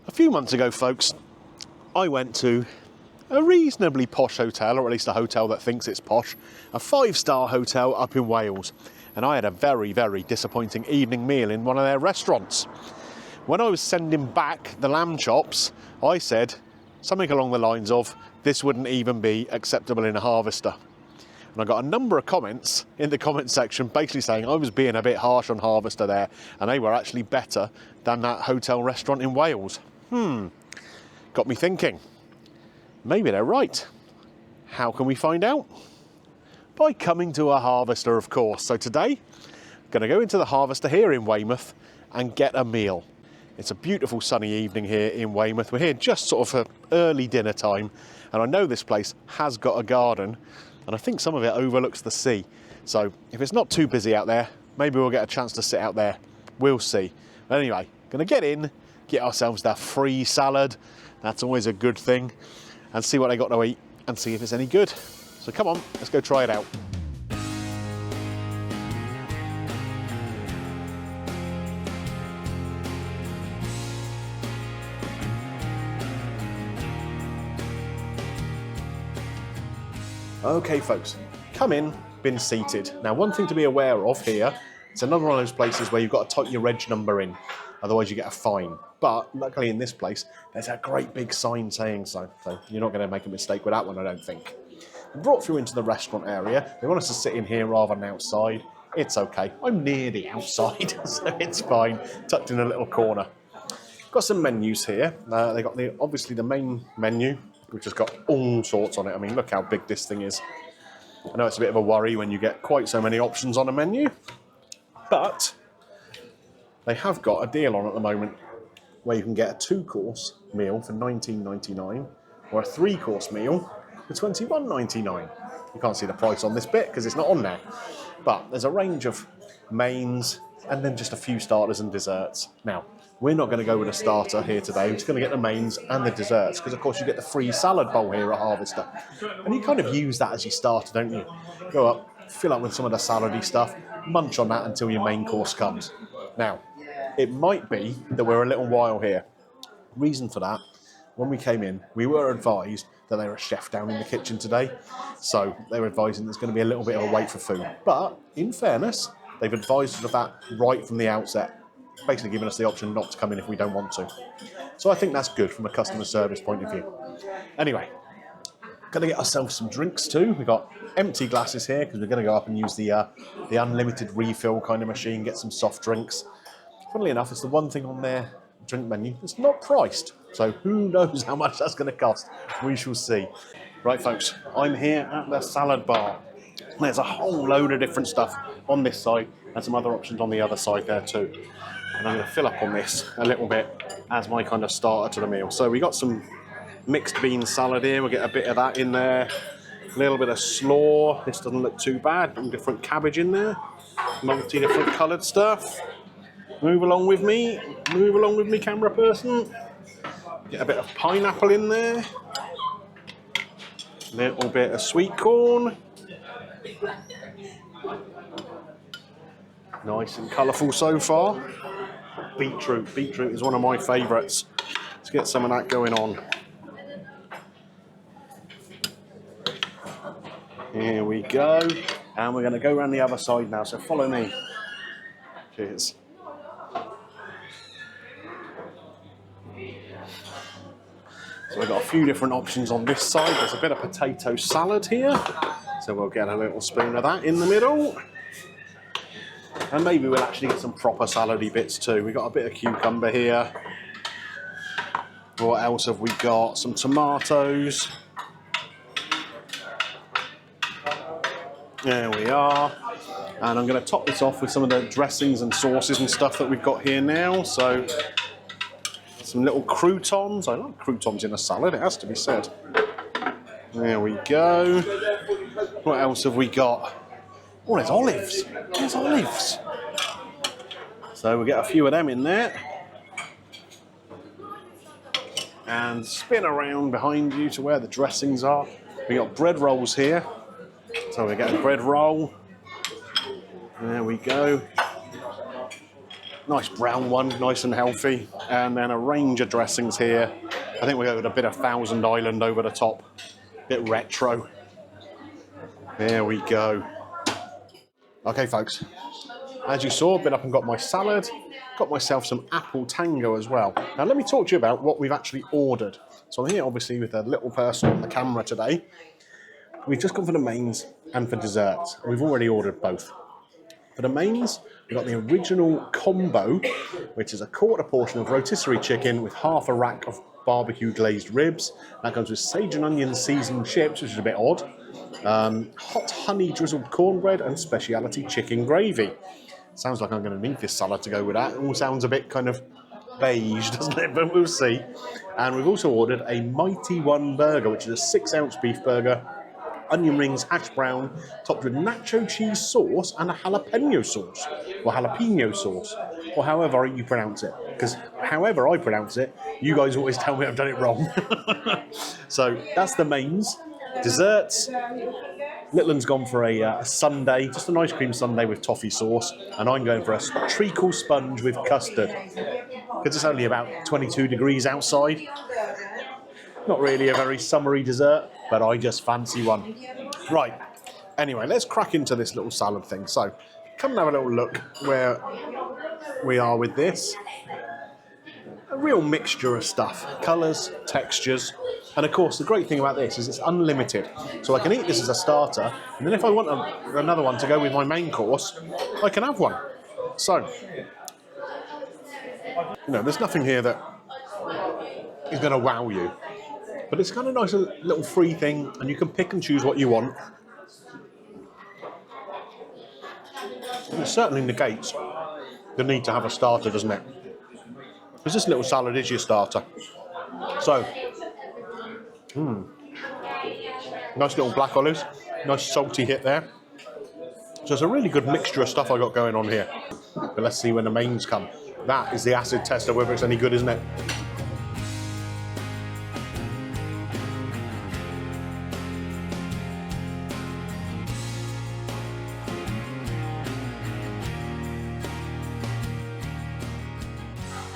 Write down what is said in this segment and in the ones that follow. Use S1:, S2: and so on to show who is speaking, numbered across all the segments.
S1: A few months ago, folks, I went to a reasonably posh hotel, or at least a hotel that thinks it's posh, a 5-star hotel up in Wales. And I had a very, very disappointing evening meal in one of their restaurants. When I was sending back the lamb chops, I said something along the lines of, this wouldn't even be acceptable in a Harvester. And I got a number of comments in the comment section basically saying I was being a bit harsh on Harvester there, and they were actually better than that hotel restaurant in Wales. Got me thinking, maybe they're right. How can we find out? By coming to a Harvester, of course. So today, I'm going to go into the Harvester here in Weymouth and get a meal. It's a beautiful sunny evening here in Weymouth. We're here just sort of for early dinner time, and I know this place has got a garden, and I think some of it overlooks the sea. So if it's not too busy out there, maybe we'll get a chance to sit out there. We'll see. But anyway, going to get in, get ourselves that free salad. That's always a good thing. And see what they got to eat and see if it's any good. So come on, let's go try it out. Okay folks, come in, been seated. Now one thing to be aware of here, it's another one of those places where you've got to type your reg number in, otherwise you get a fine. But luckily in this place, there's a great big sign saying so you're not going to make a mistake with that one, I don't think. We brought you into the restaurant area. They want us to sit in here rather than outside. It's okay, I'm near the outside, so it's fine, tucked in a little corner. Got some menus here. They got obviously the main menu, which has got all sorts on it. I mean, look how big this thing is. I know it's a bit of a worry when you get quite so many options on a menu, but they have got a deal on at the moment where you can get a 2-course meal for $19.99 or a 3-course meal for $21.99. You can't see the price on this bit because it's not on there, but there's a range of mains and then just a few starters and desserts. Now, we're not going to go with a starter here today. We're just going to get the mains and the desserts because, of course, you get the free salad bowl here at Harvester. And you kind of use that as your starter, don't you? Go up, fill up with some of the salady stuff, munch on that until your main course comes. Now, it might be that we're a little while here. Reason for that, when we came in, we were advised that there was a chef down in the kitchen today. So they were advising there's going to be a little bit of a wait for food. But, in fairness, they've advised us of that right from the outset. Basically giving us the option not to come in if we don't want to. So I think that's good from a customer service point of view. Anyway, going to get ourselves some drinks too. We've got empty glasses here because we're going to go up and use the unlimited refill kind of machine, get some soft drinks. Funnily enough, it's the one thing on their drink menu that's not priced. So who knows how much that's going to cost. We shall see. Right folks, I'm here at the salad bar. There's a whole load of different stuff on this side and some other options on the other side there too. And I'm going to fill up on this a little bit as my kind of starter to the meal. So we got some mixed bean salad here. We'll get a bit of that in there. A little bit of slaw. This doesn't look too bad. Some different cabbage in there. Multi-different coloured stuff. Move along with me. Move along with me, camera person. Get a bit of pineapple in there. A little bit of sweet corn. Nice and colourful so far. Beetroot. Beetroot is one of my favourites. Let's get some of that going on. Here we go. And we're going to go around the other side now, so follow me. Cheers. So we've got a few different options on this side. There's a bit of potato salad here. So we'll get a little spoon of that in the middle. And maybe we'll actually get some proper salady bits too. We've got a bit of cucumber here. What else have we got? Some tomatoes. There we are. And I'm going to top this off with some of the dressings and sauces and stuff that we've got here now. So some little croutons. I like croutons in a salad, it has to be said. There we go. What else have we got? Oh, there's olives. There's olives. So we'll get a few of them in there. And spin around behind you to where the dressings are. We got bread rolls here. So we get a bread roll. There we go. Nice brown one, nice and healthy. And then a range of dressings here. I think we go with a bit of Thousand Island over the top. Bit retro. There we go. Okay, folks. As you saw, I've been up and got my salad. Got myself some apple tango as well. Now, let me talk to you about what we've actually ordered. So I'm here, obviously, with a little person on the camera today. We've just gone for the mains and for desserts. We've already ordered both. For the mains, we've got the original combo, which is a quarter portion of rotisserie chicken with half a rack of barbecue glazed ribs. That comes with sage and onion seasoned chips, which is a bit odd. Hot honey drizzled cornbread and speciality chicken gravy. Sounds like I'm going to need this salad to go with that. It all sounds a bit kind of beige, doesn't it? But we'll see. And we've also ordered a Mighty One burger, which is a 6-ounce beef burger, onion rings, hash brown, topped with nacho cheese sauce and a jalapeno sauce, or however you pronounce it. Because however I pronounce it, you guys always tell me I've done it wrong. So that's the mains. Desserts. Littland's gone for a sundae, just an ice cream sundae with toffee sauce, and I'm going for a treacle sponge with custard. Because it's only about 22 degrees outside. Not really a very summery dessert, but I just fancy one. Right, anyway, let's crack into this little salad thing. So, come and have a little look where we are with this. A real mixture of stuff, colours, textures, and of course the great thing about this is it's unlimited. So I can eat this as a starter, and then if I want another one to go with my main course, I can have one. So, there's nothing here that is going to wow you. But it's kind of nice little free thing, and you can pick and choose what you want. And it certainly negates the need to have a starter, doesn't it? Because this little salad is your starter. So, nice little black olives, nice salty hit there. So it's a really good mixture of stuff I got going on here. But let's see when the mains come. That is the acid test of whether it's any good, isn't it?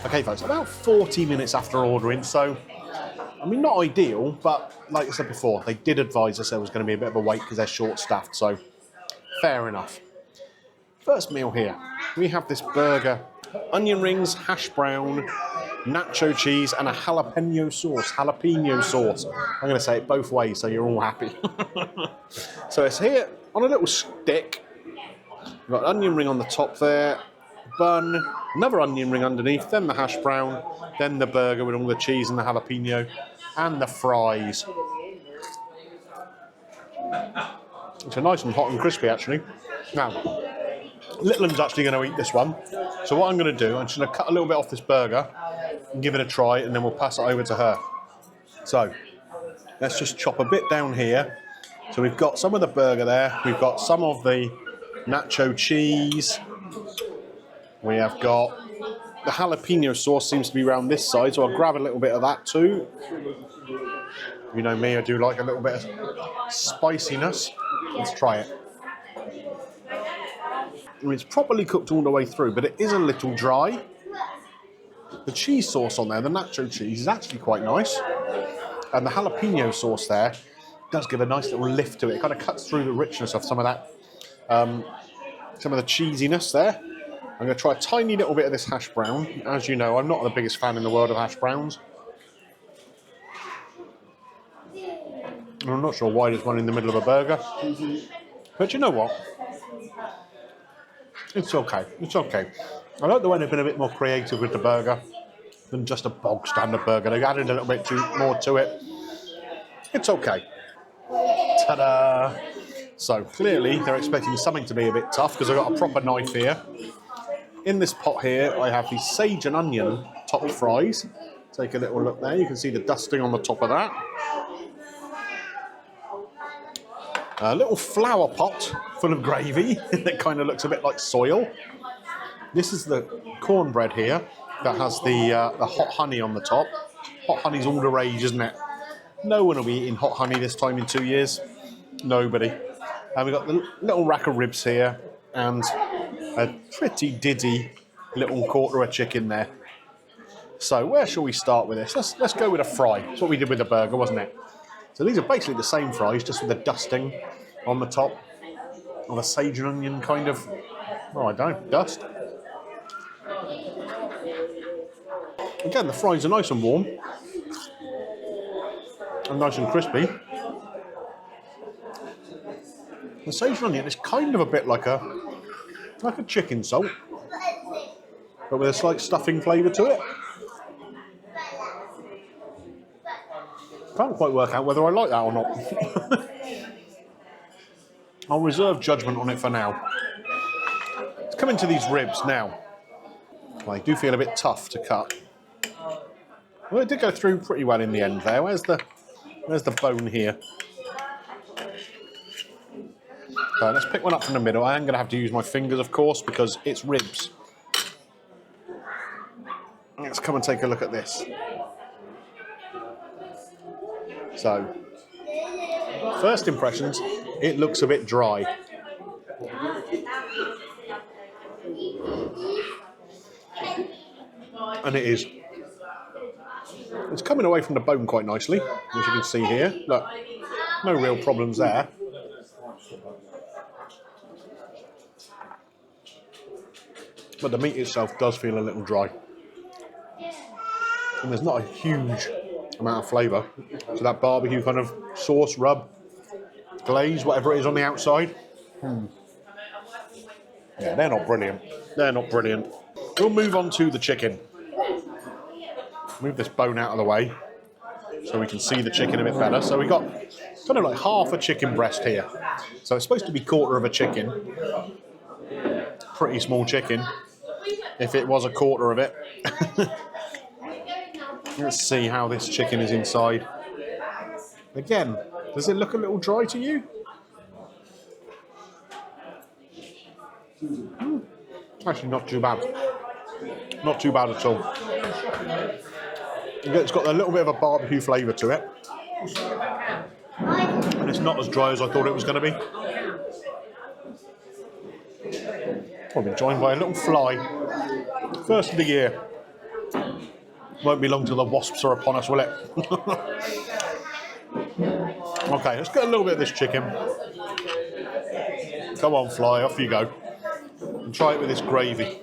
S1: Okay, folks, about 40 minutes after ordering, so, I mean, not ideal, but like I said before, they did advise us there was going to be a bit of a wait because they're short-staffed, so fair enough. First meal here, we have this burger, onion rings, hash brown, nacho cheese, and a jalapeno sauce. I'm going to say it both ways so you're all happy. So it's here on a little stick. We've got an onion ring on the top there, bun, another onion ring underneath, then the hash brown, then the burger with all the cheese and the jalapeno, and the fries. Which are nice and hot and crispy, actually. Now, Littland's actually going to eat this one. So what I'm going to do, I'm just going to cut a little bit off this burger and give it a try, and then we'll pass it over to her. So, let's just chop a bit down here. So we've got some of the burger there. We've got some of the nacho cheese. We have got the jalapeno sauce seems to be around this side, so I'll grab a little bit of that too. You know me, I do like a little bit of spiciness. Let's try it. I mean, it's properly cooked all the way through, but it is a little dry. The cheese sauce on there, the nacho cheese, is actually quite nice. And the jalapeno sauce there does give a nice little lift to it. It kind of cuts through the richness of some of that, some of the cheesiness there. I'm going to try a tiny little bit of this hash brown. As you know, I'm not the biggest fan in the world of hash browns. I'm not sure why there's one in the middle of a burger. But you know what? It's okay. It's okay. I like the way they've been a bit more creative with the burger than just a bog standard burger. They've added a little bit more to it. It's okay. Ta-da! So clearly they're expecting something to be a bit tough because I've got a proper knife here. In this pot here, I have the sage and onion topped fries. Take a little look there. You can see the dusting on the top of that. A little flower pot full of gravy that kind of looks a bit like soil. This is the cornbread here that has the hot honey on the top. Hot honey's all the rage, isn't it? No one will be eating hot honey this time in 2 years. Nobody. And we've got the little rack of ribs here and a pretty diddy little quarter of chicken there. So where shall we start with this? Let's go with a fry. That's what we did with the burger, wasn't it? So these are basically the same fries, just with the dusting on the top of a sage and onion kind of, oh, I don't know, dust. Again, the fries are nice and warm and nice and crispy. The sage and onion is kind of a bit like a chicken salt, but with a slight stuffing flavour to it. Can't quite work out whether I like that or not. I'll reserve judgment on it for now. Let's come into these ribs now. Well, they do feel a bit tough to cut. Well, it did go through pretty well in the end there. Where's the bone here? So let's pick one up from the middle. I am going to have to use my fingers, of course, because it's ribs. Let's come and take a look at this. So, first impressions, it looks a bit dry. And it is. It's coming away from the bone quite nicely, as you can see here. Look, no real problems there. But the meat itself does feel a little dry. And there's not a huge amount of flavour. So that barbecue kind of sauce, rub, glaze, whatever it is on the outside. Yeah, they're not brilliant. They're not brilliant. We'll move on to the chicken. Move this bone out of the way so we can see the chicken a bit better. So we got kind of like half a chicken breast here. So it's supposed to be quarter of a chicken. Pretty small chicken, if it was a quarter of it. Let's see how this chicken is inside. Again, does it look a little dry to you? Actually, not too bad. Not too bad at all. It's got a little bit of a barbecue flavour to it. And it's not as dry as I thought it was going to be. I've been joined by a little fly. First of the year. Won't be long till the wasps are upon us, will it? Okay, let's get a little bit of this chicken. Come on, fly, off you go. And try it with this gravy.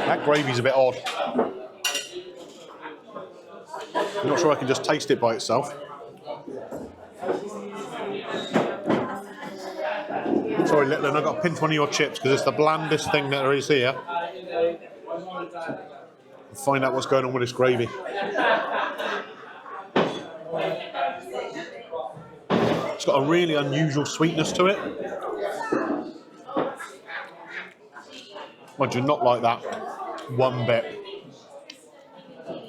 S1: That gravy's a bit odd. I'm not sure I can just taste it by itself. Sorry, Litland, I've got to pinch one of your chips because it's the blandest thing that there is here. Find out what's going on with this gravy. It's got a really unusual sweetness to it. I do not like that one bit.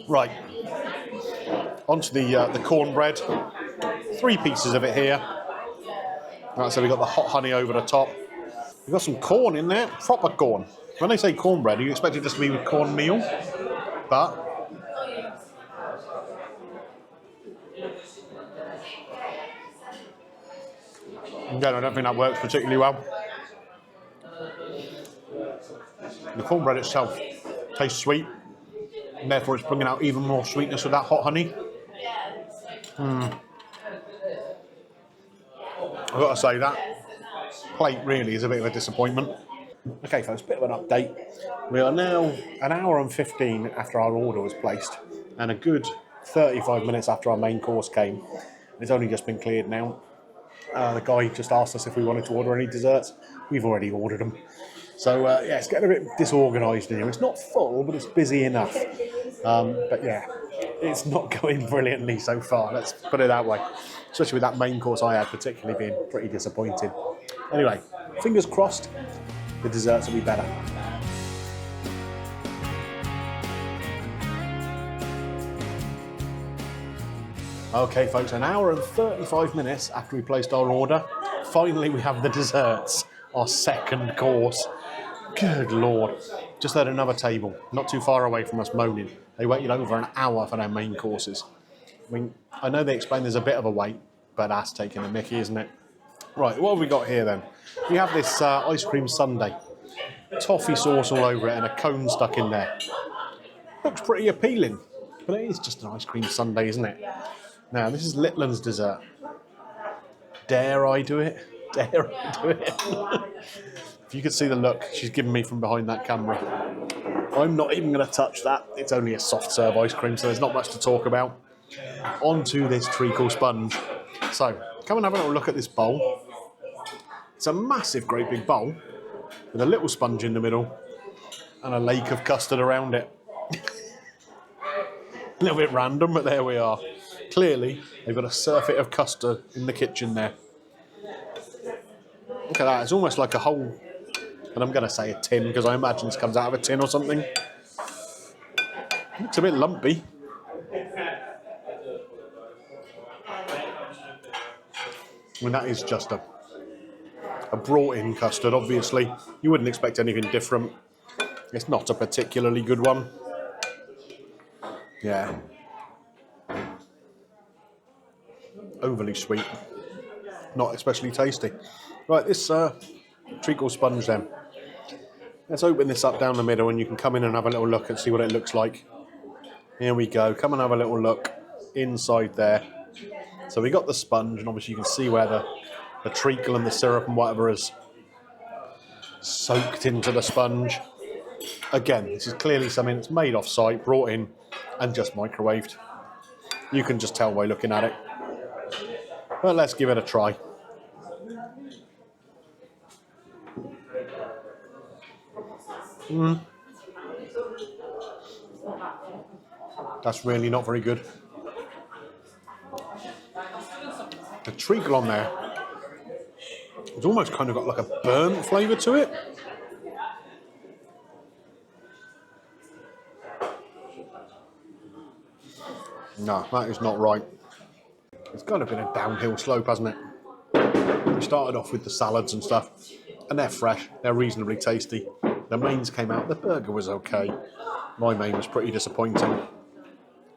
S1: Right, onto the cornbread. 3 pieces of it here. Right, so we've got the hot honey over the top. We've got some corn in there, proper corn. When they say cornbread, you expect it just to be with cornmeal, but again, I don't think that works particularly well. The cornbread itself tastes sweet, and therefore it's bringing out even more sweetness with that hot honey. I've got to say, that plate really is a bit of a disappointment. Okay folks, bit of an update. We are now an hour and 15 after our order was placed, and a good 35 minutes after our main course came. It's only just been cleared now. The guy just asked us if we wanted to order any desserts. We've already ordered them. So yeah, it's getting a bit disorganised in here. It's not full, but it's busy enough. But yeah, it's not going brilliantly so far, let's put it that way. Especially with that main course I had particularly being pretty disappointed. Anyway, fingers crossed, the desserts will be better. Okay folks, an hour and 35 minutes after we placed our order, finally we have the desserts, our second course. Good Lord. Just at another table, not too far away from us, moaning. They waited over an hour for their main courses. I mean, I know they explain there's a bit of a wait, but that's taking a mickey, isn't it? Right, what have we got here then? We have this ice cream sundae. Toffee sauce all over it and a cone stuck in there. Looks pretty appealing, but it is just an ice cream sundae, isn't it? Now, this is Litland's dessert. Dare I do it? Dare I do it? If you could see the look she's giving me from behind that camera. I'm not even going to touch that. It's only a soft serve ice cream, so there's not much to talk about. Onto this treacle sponge. So, come and have a little look at this bowl. It's a massive, great big bowl with a little sponge in the middle and a lake of custard around it. A little bit random, but there we are. Clearly, they've got a surfeit of custard in the kitchen there. Look at that, it's almost like a whole, and I'm going to say a tin because I imagine this comes out of a tin or something. Looks a bit lumpy. I mean, that is just a brought-in custard, obviously. You wouldn't expect anything different. It's not a particularly good one. Yeah. Overly sweet. Not especially tasty. Right, this treacle sponge then. Let's open this up down the middle and you can come in and have a little look and see what it looks like. Here we go. Come and have a little look inside there. So we got the sponge, and obviously you can see where the treacle and the syrup and whatever is soaked into the sponge. Again, this is clearly something that's made off-site, brought in, and just microwaved. You can just tell by looking at it. But let's give it a try. That's really not very good. The treacle on there, it's almost kind of got like a burnt flavour to it. No, that is not right. It's kind of been a downhill slope, hasn't it? We started off with the salads and stuff, and they're fresh, they're reasonably tasty. The mains came out, the burger was okay. My main was pretty disappointing.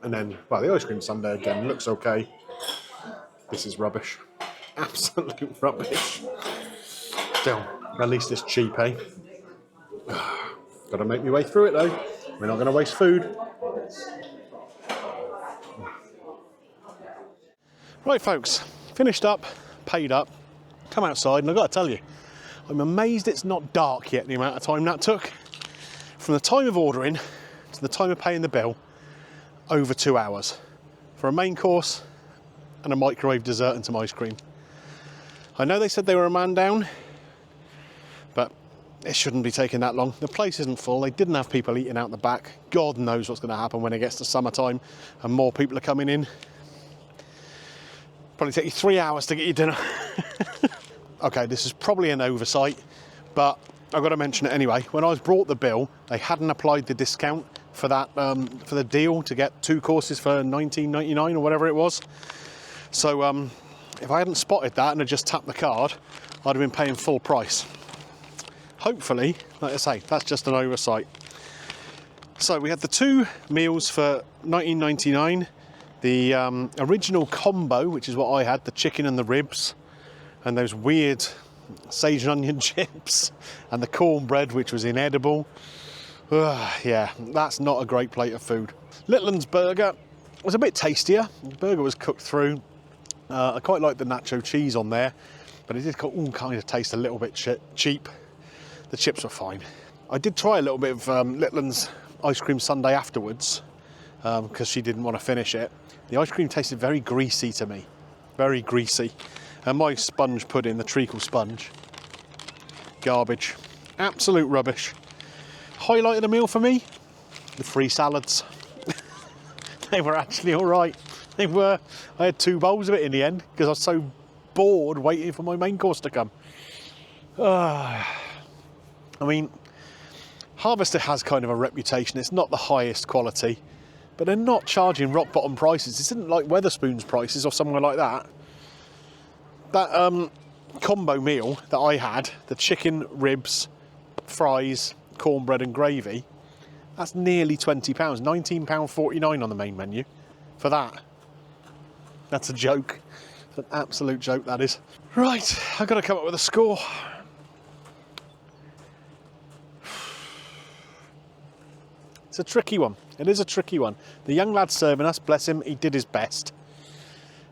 S1: And then, well, the ice cream sundae again looks okay. This is rubbish. Absolute rubbish. Still, at least it's cheap, eh? Got to make me way through it though. We're not going to waste food. Right, folks, finished up, paid up, come outside, and I've got to tell you, I'm amazed it's not dark yet, the amount of time that took. From the time of ordering to the time of paying the bill, over 2 hours for a main course and a microwave dessert and some ice cream. I know they said they were a man down, but it shouldn't be taking that long. The place isn't full. They didn't have people eating out the back. God knows what's going to happen when it gets to summertime and more people are coming in. Probably take you 3 hours to get your dinner. Okay, this is probably an oversight, but I've got to mention it anyway. When I was brought the bill, they hadn't applied the discount for that for the deal to get 2 courses for $19.99 or whatever it was. So if I hadn't spotted that and had just tapped the card, I'd have been paying full price. Hopefully, like I say, that's just an oversight. So we had the 2 meals for $19.99. The original combo, which is what I had, the chicken and the ribs, and those weird sage and onion chips, and the cornbread, which was inedible. Yeah, that's not a great plate of food. Litland's burger was a bit tastier. The burger was cooked through. I quite like the nacho cheese on there, but it did kind of taste a little bit cheap. The chips were fine. I did try a little bit of Litland's ice cream sundae afterwards, because she didn't want to finish it. The ice cream tasted very greasy to me, very greasy. And my sponge pudding, the treacle sponge, garbage, absolute rubbish. Highlight of the meal for me, the free salads. They were actually all right. They were. I had 2 bowls of it in the end because I was so bored waiting for my main course to come. I mean, Harvester has kind of a reputation. It's not the highest quality, but they're not charging rock bottom prices. This isn't like Wetherspoon's prices or somewhere like that. That combo meal that I had, the chicken, ribs, fries, cornbread and gravy, that's nearly £20, £19.49 on the main menu for that. That's a joke. It's an absolute joke, that is. Right, I've got to come up with a score. It's a tricky one. It is a tricky one. The young lad serving us, bless him, he did his best.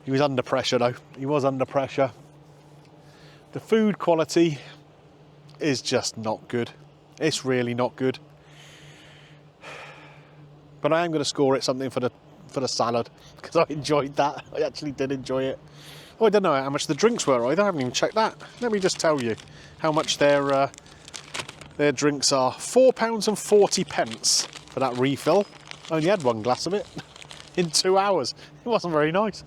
S1: He was under pressure though. He was under pressure. The food quality is just not good. It's really not good. But I am going to score it something for the salad, because I enjoyed that. I actually did enjoy it. Oh, I don't know how much the drinks were either. I haven't even checked that. Let me just tell you how much their drinks are. £4.40 for that refill. I only had one glass of it in 2 hours. It wasn't very nice.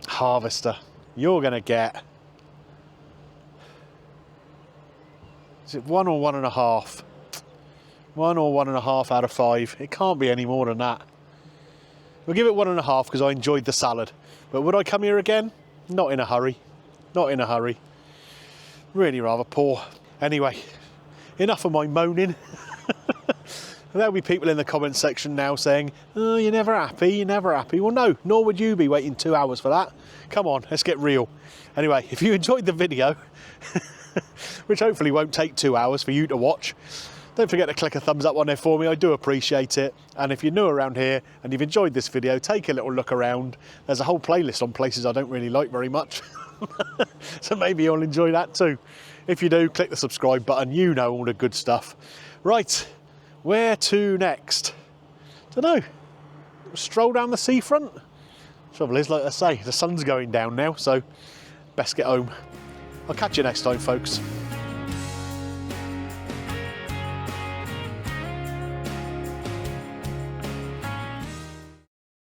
S1: Harvester, you're going to get... Is it 1 or 1.5? 1 or 1.5 out of 5. It can't be any more than that. We'll give it 1.5 because I enjoyed the salad. But would I come here again? Not in a hurry. Not in a hurry. Really rather poor. Anyway, enough of my moaning. There'll be people in the comment section now saying, oh, you're never happy, you're never happy. Well, no, nor would you be waiting 2 hours for that. Come on, let's get real. Anyway, if you enjoyed the video, which hopefully won't take 2 hours for you to watch, don't forget to click a thumbs up on there for me. I do appreciate it. And if you're new around here and you've enjoyed this video, take a little look around. There's a whole playlist on places I don't really like very much. So maybe you'll enjoy that too. If you do, click the subscribe button. You know all the good stuff. Right, where to next? Don't know. Stroll down the seafront? Trouble is, like I say, the sun's going down now, so best get home. I'll catch you next time, folks.